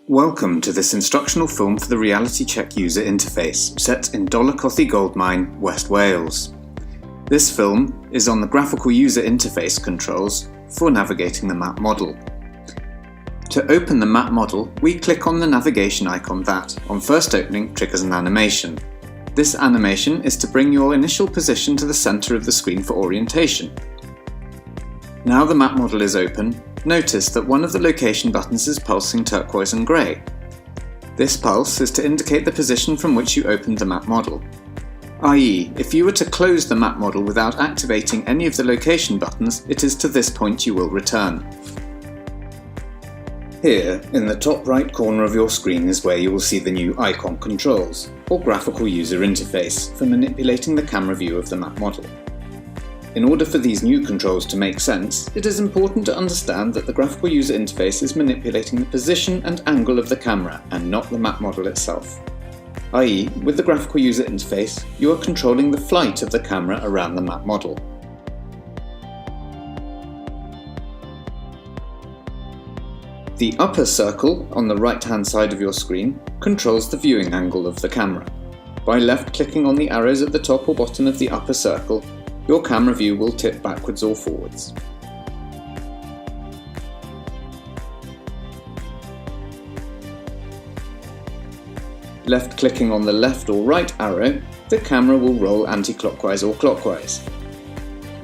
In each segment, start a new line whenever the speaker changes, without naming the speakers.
Welcome to this instructional film for the Reality Check user interface, set in Dollarcothy Goldmine, West Wales. This film is on the graphical user interface controls for navigating the map model. To open the map model, we click on the navigation icon that, on first opening, triggers an animation. This animation is to bring your initial position to the center of the screen for orientation. Now the map model is open, notice that one of the location buttons is pulsing turquoise and grey. This pulse is to indicate the position from which you opened the map model. i.e., if you were to close the map model without activating any of the location buttons, it is to this point you will return. Here, in the top right corner of your screen is where you will see the new icon controls, or graphical user interface, for manipulating the camera view of the map model. In order for these new controls to make sense, it is important to understand that the graphical user interface is manipulating the position and angle of the camera and not the map model itself. i.e., with the graphical user interface, you are controlling the flight of the camera around the map model. The upper circle on the right-hand side of your screen controls the viewing angle of the camera. By left-clicking on the arrows at the top or bottom of the upper circle, your camera view will tip backwards or forwards. Left-clicking on the left or right arrow, the camera will roll anti-clockwise or clockwise.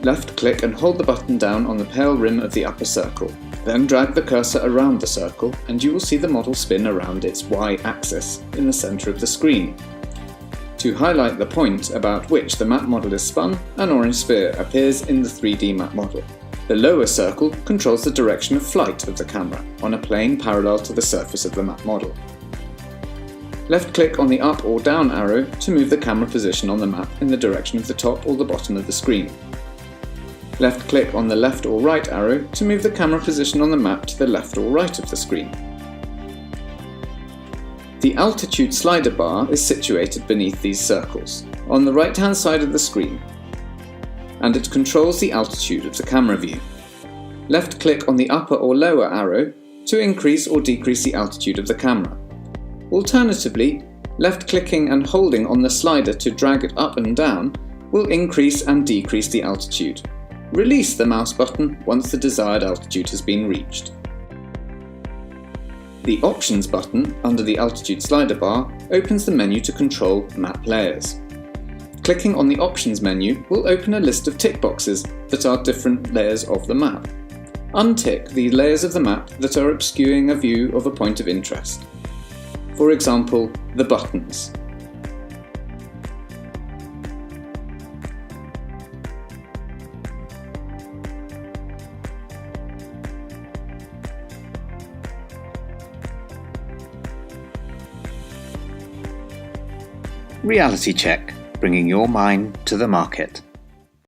Left-click and hold the button down on the pale rim of the upper circle. Then drag the cursor around the circle and you will see the model spin around its Y-axis in the center of the screen. To highlight the point about which the map model is spun, an orange sphere appears in the 3D map model. The lower circle controls the direction of flight of the camera on a plane parallel to the surface of the map model. Left-click on the up or down arrow to move the camera position on the map in the direction of the top or the bottom of the screen. Left-click on the left or right arrow to move the camera position on the map to the left or right of the screen. The altitude slider bar is situated beneath these circles, on the right-hand side of the screen, and it controls the altitude of the camera view. Left-click on the upper or lower arrow to increase or decrease the altitude of the camera. Alternatively, left-clicking and holding on the slider to drag it up and down will increase and decrease the altitude. Release the mouse button once the desired altitude has been reached. The Options button under the altitude slider bar opens the menu to control map layers. Clicking on the Options menu will open a list of tick boxes that are different layers of the map. Untick the layers of the map that are obscuring a view of a point of interest. For example, the buttons. Reality Check, bringing your mind to the market.